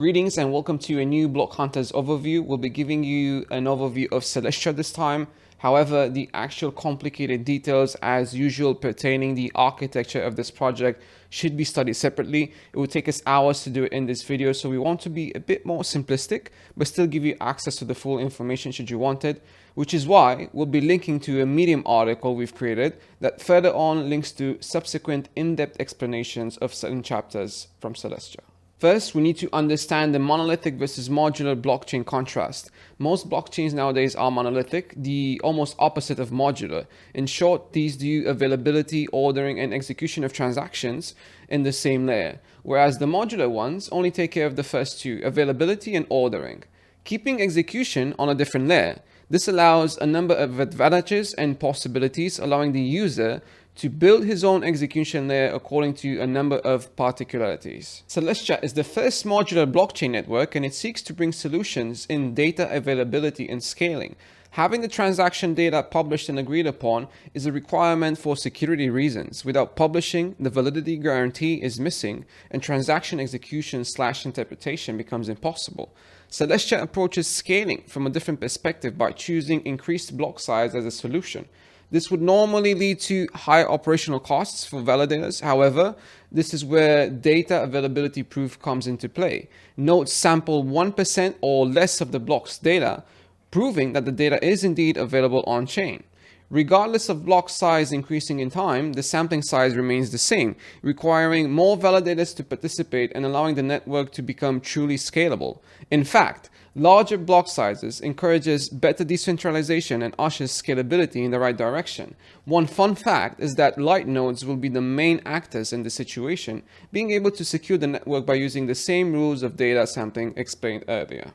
Greetings and welcome to a new BlockHunters overview. We'll be giving you an overview of Celestia this time. However, the actual complicated details as usual pertaining the architecture of this project should be studied separately. It will take us hours to do it in this video, so we want to be a bit more simplistic, but still give you access to the full information should you want it, which is why we'll be linking to a Medium article we've created that further on links to subsequent in-depth explanations of certain chapters from Celestia. First, we need to understand the monolithic versus modular blockchain contrast. Most blockchains nowadays are monolithic, the almost opposite of modular. In short, these do availability, ordering, and execution of transactions in the same layer, whereas the modular ones only take care of the first two, availability and ordering, keeping execution on a different layer. This allows a number of advantages and possibilities, allowing the user to build his own execution layer according to a number of particularities. Celestia is the first modular blockchain network, and it seeks to bring solutions in data availability and scaling. Having the transaction data published and agreed upon is a requirement for security reasons. Without publishing, the validity guarantee is missing and transaction execution/interpretation becomes impossible. Celestia approaches scaling from a different perspective by choosing increased block size as a solution. This would normally lead to higher operational costs for validators. However, this is where data availability proof comes into play. Nodes sample 1% or less of the block's data, proving that the data is indeed available on-chain. Regardless of block size increasing in time, the sampling size remains the same, requiring more validators to participate and allowing the network to become truly scalable. In fact, larger block sizes encourages better decentralization and ushers scalability in the right direction. One fun fact is that light nodes will be the main actors in the situation, being able to secure the network by using the same rules of data sampling explained earlier.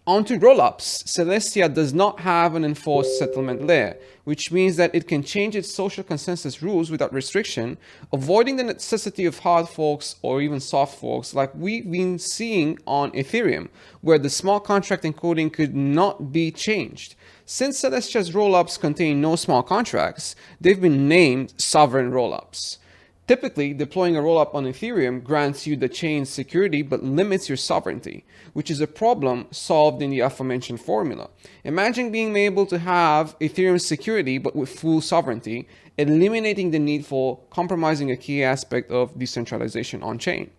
Onto rollups, Celestia does not have an enforced settlement layer, which means that it can change its social consensus rules without restriction, avoiding the necessity of hard forks or even soft forks like we've been seeing on Ethereum, where the smart contract encoding could not be changed. Since Celestia's rollups contain no smart contracts, they've been named sovereign rollups. Typically, deploying a rollup on Ethereum grants you the chain's security but limits your sovereignty, which is a problem solved in the aforementioned formula. Imagine being able to have Ethereum's security but with full sovereignty, eliminating the need for compromising a key aspect of decentralization on-chain.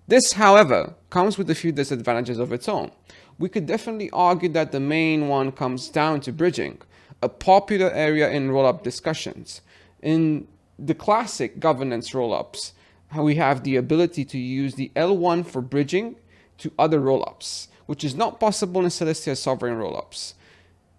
This, however, comes with a few disadvantages of its own. We could definitely argue that the main one comes down to bridging, a popular area in rollup discussions. In the classic governance rollups, we have the ability to use the L1 for bridging to other rollups, which is not possible in Celestia sovereign rollups.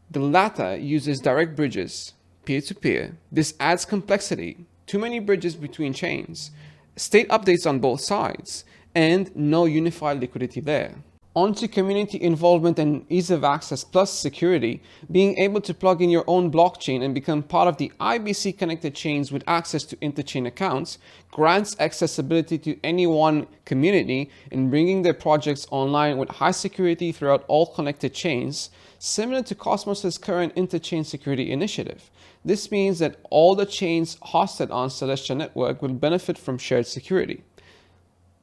The latter uses direct bridges, peer-to-peer. This adds complexity, too many bridges between chains, state updates on both sides, and no unified liquidity layer. Onto community involvement and ease of access plus security, being able to plug in your own blockchain and become part of the IBC connected chains with access to interchain accounts grants accessibility to any one community in bringing their projects online with high security throughout all connected chains, similar to Cevmos' current interchain security initiative. This means that all the chains hosted on Celestia network will benefit from shared security.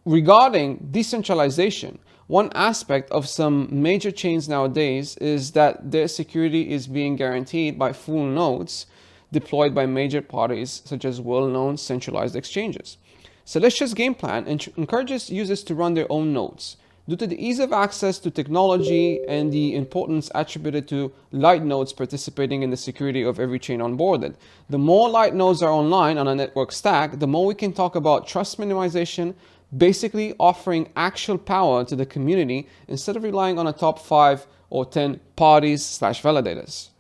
Regarding decentralization, one aspect of some major chains nowadays is that their security is being guaranteed by full nodes deployed by major parties such as well-known centralized exchanges. Celestia's game plan encourages users to run their own nodes. Due to the ease of access to technology and the importance attributed to light nodes participating in the security of every chain onboarded, the more light nodes are online on a network stack, the more we can talk about trust minimization, basically offering actual power to the community instead of relying on a top 5 or 10 parties/validators.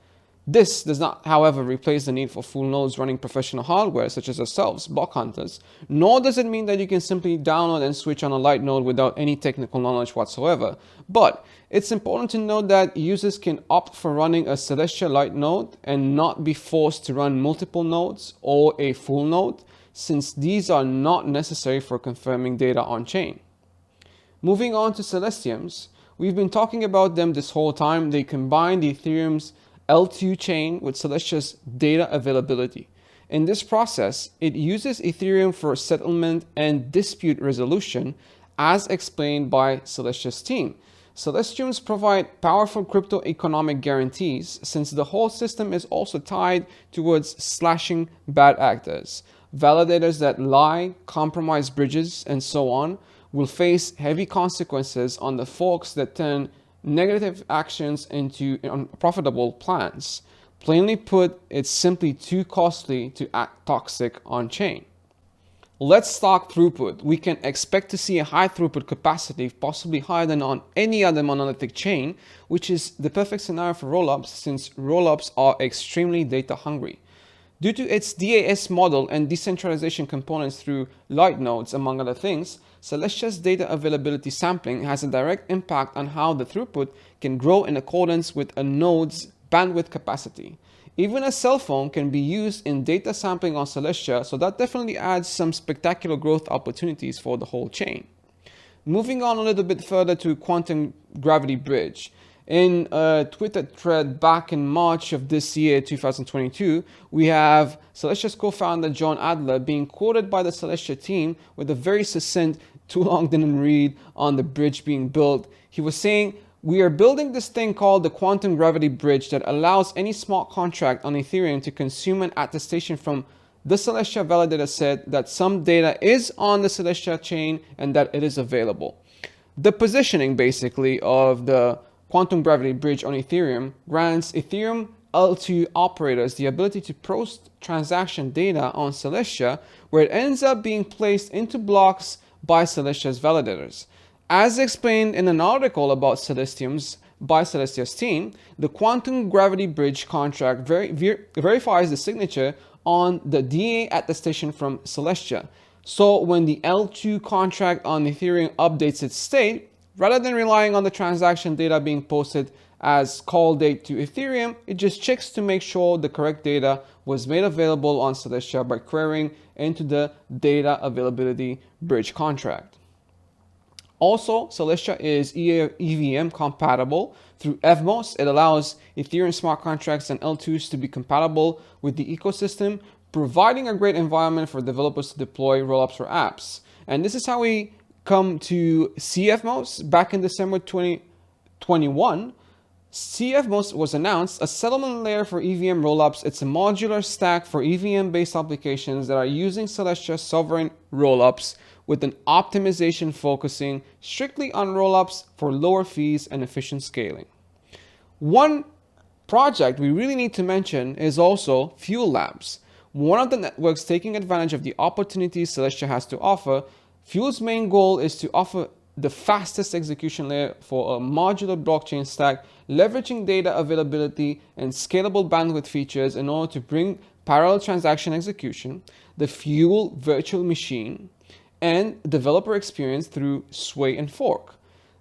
This does not, however, replace the need for full nodes running professional hardware such as ourselves, BlockHunters, nor does it mean that you can simply download and switch on a light node without any technical knowledge whatsoever. But it's important to note that users can opt for running a Celestia light node and not be forced to run multiple nodes or a full node, since these are not necessary for confirming data on-chain. Moving on to Celestiums, we've been talking about them this whole time. They combine the Ethereum's L2 chain with Celestia's data availability. In this process, it uses Ethereum for settlement and dispute resolution, as explained by Celestia's team. Celestiums provide powerful crypto economic guarantees since the whole system is also tied towards slashing bad actors. Validators that lie, compromise bridges, and so on will face heavy consequences on the folks that turn negative actions into unprofitable plans. Plainly put, it's simply too costly to act toxic on chain. Let's talk throughput. We can expect to see a high throughput capacity, possibly higher than on any other monolithic chain, which is the perfect scenario for rollups since rollups are extremely data hungry. Due to its DAS model and decentralization components through light nodes, among other things, Celestia's data availability sampling has a direct impact on how the throughput can grow in accordance with a node's bandwidth capacity. Even a cell phone can be used in data sampling on Celestia, so that definitely adds some spectacular growth opportunities for the whole chain. Moving on a little bit further to quantum gravity bridge. In a Twitter thread back in March of this year, 2022, we have Celestia's co-founder John Adler being quoted by the Celestia team with a very succinct, too long didn't read, on the bridge being built. He was saying, "We are building this thing called the quantum gravity bridge that allows any smart contract on Ethereum to consume an attestation from the Celestia validator set that some data is on the Celestia chain and that it is available." The positioning basically of the quantum gravity bridge on Ethereum grants Ethereum L2 operators the ability to post transaction data on Celestia, where it ends up being placed into blocks by Celestia's validators. As explained in an article about Celestiums by Celestia's team, the quantum gravity bridge contract verifies the signature on the DA attestation from Celestia. So when the L2 contract on Ethereum updates its state, rather than relying on the transaction data being posted as call date to Ethereum, it just checks to make sure the correct data was made available on Celestia by querying into the data availability bridge contract. Also, Celestia is EVM compatible through evmos. It allows Ethereum smart contracts and L2s to be compatible with the ecosystem, providing a great environment for developers to deploy rollups or apps. And this is how we come to Cevmos. Back in December 2021, Cevmos was announced, a settlement layer for EVM rollups. It's a modular stack for EVM-based applications that are using Celestia sovereign rollups with an optimization focusing strictly on rollups for lower fees and efficient scaling. One project we really need to mention is also Fuel Labs. One of the networks taking advantage of the opportunities Celestia has to offer. Fuel's main goal is to offer the fastest execution layer for a modular blockchain stack, leveraging data availability and scalable bandwidth features in order to bring parallel transaction execution, the Fuel virtual machine, and developer experience through Sway and Fork.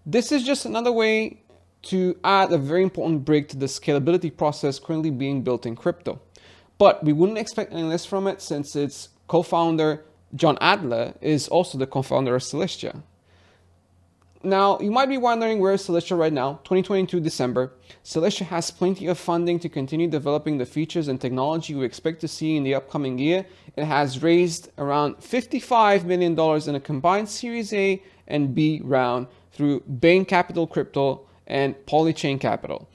This is just another way to add a very important brick to the scalability process currently being built in crypto. But we wouldn't expect any less from it since its co-founder John Adler is also the co-founder of Celestia. Now, you might be wondering where is Celestia right now, 2022 December. Celestia has plenty of funding to continue developing the features and technology we expect to see in the upcoming year. It has raised around $55 million in a combined Series A and B round through Bain Capital Crypto and Polychain Capital.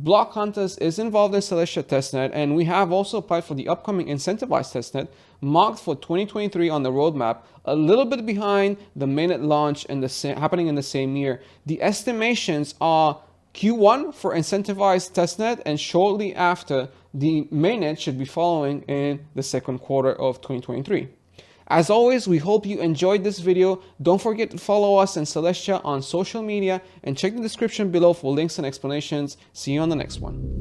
BlockHunters is involved in Celestia testnet, and we have also applied for the upcoming incentivized testnet marked for 2023 on the roadmap, a little bit behind the mainnet launch and happening in the same year. The estimations are Q1 for incentivized testnet, and shortly after, the mainnet should be following in the second quarter of 2023. As always, we hope you enjoyed this video. Don't forget to follow us and Celestia on social media and check the description below for links and explanations. See you on the next one.